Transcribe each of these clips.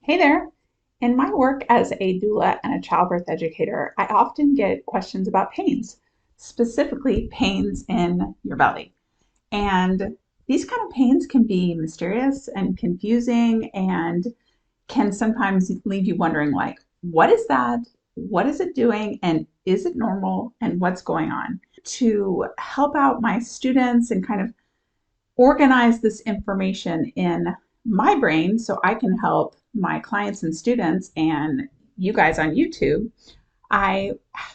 Hey there. In my work as a doula and a childbirth educator, I often get questions about pains, specifically pains in your belly. And these kind of pains can be mysterious and confusing and can sometimes leave you wondering, like, what is that? What is it doing? And is it normal? And what's going on? To help out my students and kind of organize this information in my brain so I can help my clients and students and you guys on YouTube, I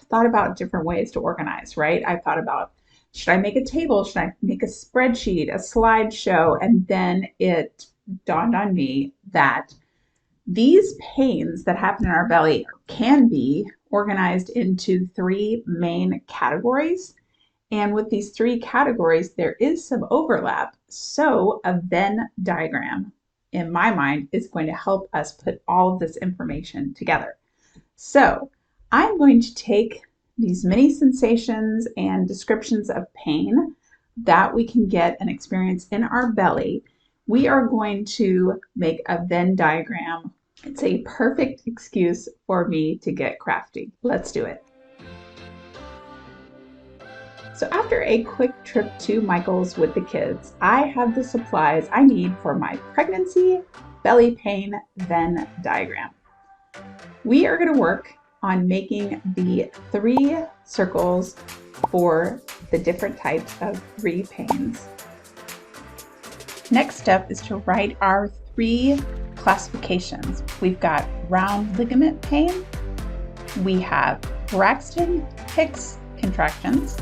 thought about different ways to organize, right? I thought about, should I make a table? Should I make a spreadsheet, a slideshow? And then it dawned on me that these pains that happen in our belly can be organized into three main categories. And with these three categories, there is some overlap. So a Venn diagram, in my mind, is going to help us put all of this information together. So I'm going to take these many sensations and descriptions of pain that we can get and experience in our belly. We are going to make a Venn diagram. It's a perfect excuse for me to get crafty. Let's do it. So after a quick trip to Michael's with the kids, I have the supplies I need for my pregnancy belly pain Venn diagram. We are going to work on making the three circles for the different types of three pains. Next step is to write our three classifications. We've got round ligament pain, we have Braxton Hicks contractions,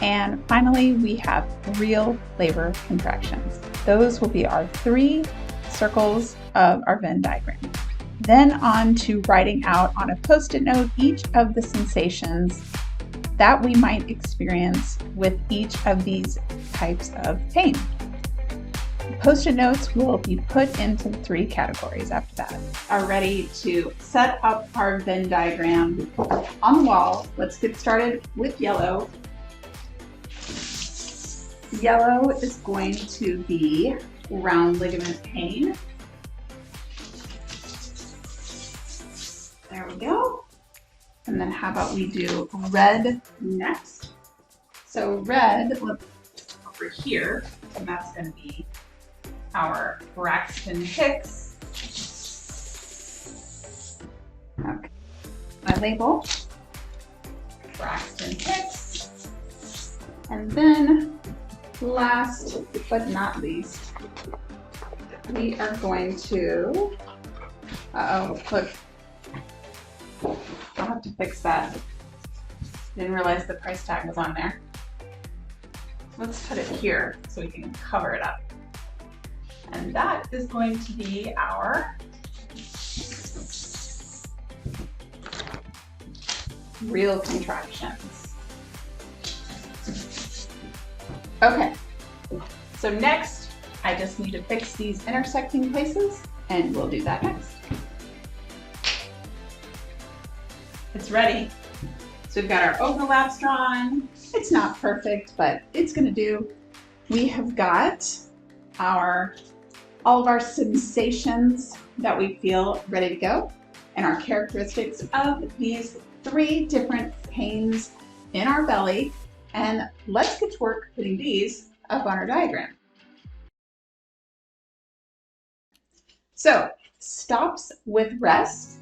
and finally, we have real labor contractions. Those will be our three circles of our Venn diagram. Then on to writing out on a Post-it note each of the sensations that we might experience with each of these types of pain. Post-it notes will be put into the three categories after that. Are ready to set up our Venn diagram on the wall. Let's get started with yellow. Yellow is going to be round ligament pain. There we go. And then how about we do red next? So red, let's over here, and that's going to be our Braxton Hicks. Okay, my label, Braxton Hicks. And then last but not least, we are going to, look, I'll have to fix that. Didn't realize the price tag was on there. Let's put it here so we can cover it up. And that is going to be our real contractions. Okay, so next, I just need to fix these intersecting places, and we'll do that next. It's ready. So we've got our overlaps drawn. It's not perfect, but it's gonna do. We have got all of our sensations that we feel ready to go, and our characteristics of these three different pains in our belly. And let's get to work putting these up on our diagram. So, stops with rest,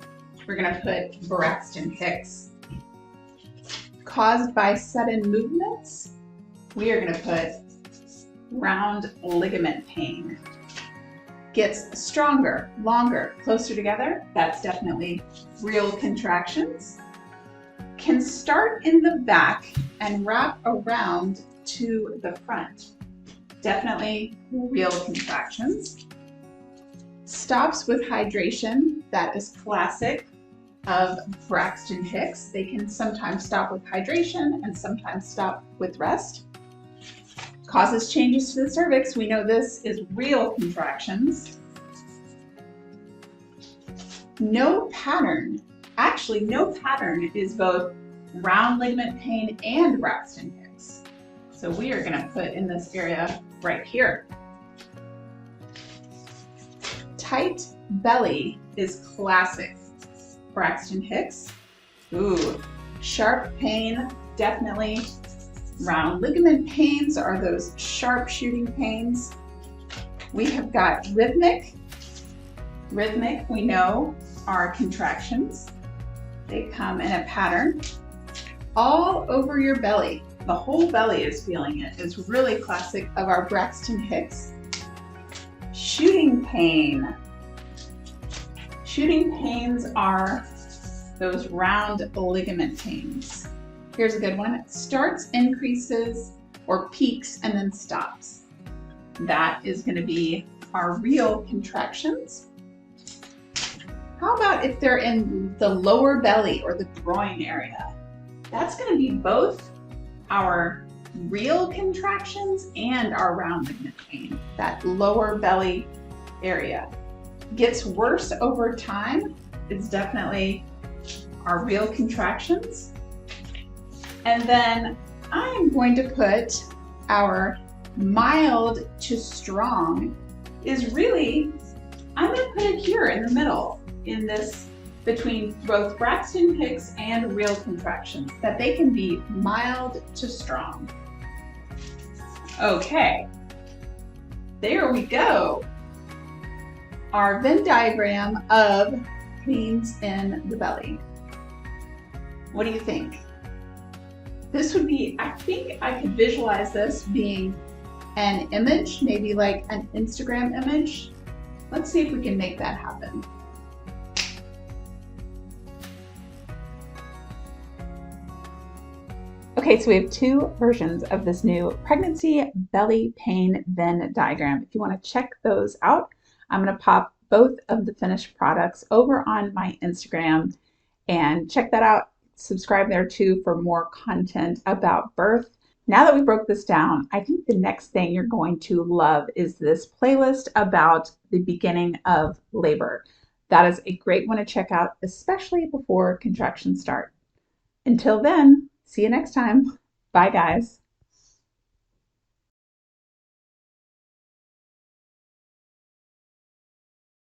we're going to put Braxton Hicks. Caused by sudden movements, we are going to put round ligament pain. Gets stronger, longer, closer together, that's definitely real contractions. Can start in the back and wrap around to the front. Definitely real contractions. Stops with hydration, that is classic of Braxton Hicks. They can sometimes stop with hydration and sometimes stop with rest. Causes changes to the cervix, we know this is real contractions. No pattern. Actually, no pattern is both round ligament pain and Braxton Hicks. So we are going to put in this area right here. Tight belly is classic Braxton Hicks. Ooh, sharp pain, definitely. Round ligament pains are those sharp shooting pains. We have got rhythmic. Rhythmic, we know, are contractions. They come in a pattern all over your belly. The whole belly is feeling it. It's really classic of our Braxton Hicks. Shooting pain. Shooting pains are those round ligament pains. Here's a good one. It starts, increases, or peaks and then stops. That is going to be our real contractions. How about if they're in the lower belly or the groin area? That's going to be both our real contractions and our round ligament pain. That lower belly area gets worse over time. It's definitely our real contractions. And then I'm going to put our mild to strong is really, I'm going to put it here in the middle, in this, between both Braxton Hicks and real contractions, that they can be mild to strong. Okay, there we go. Our Venn diagram of pains in the belly. What do you think? This would be, I think I could visualize this being an image, maybe like an Instagram image. Let's see if we can make that happen. Okay, so we have two versions of this new pregnancy belly pain Venn diagram. If you want to check those out, I'm going to pop both of the finished products over on my Instagram and check that out. Subscribe there too for more content about birth. Now that we broke this down, I think the next thing you're going to love is this playlist about the beginning of labor. That is a great one to check out, especially before contractions start. Until then, see you next time. Bye, guys.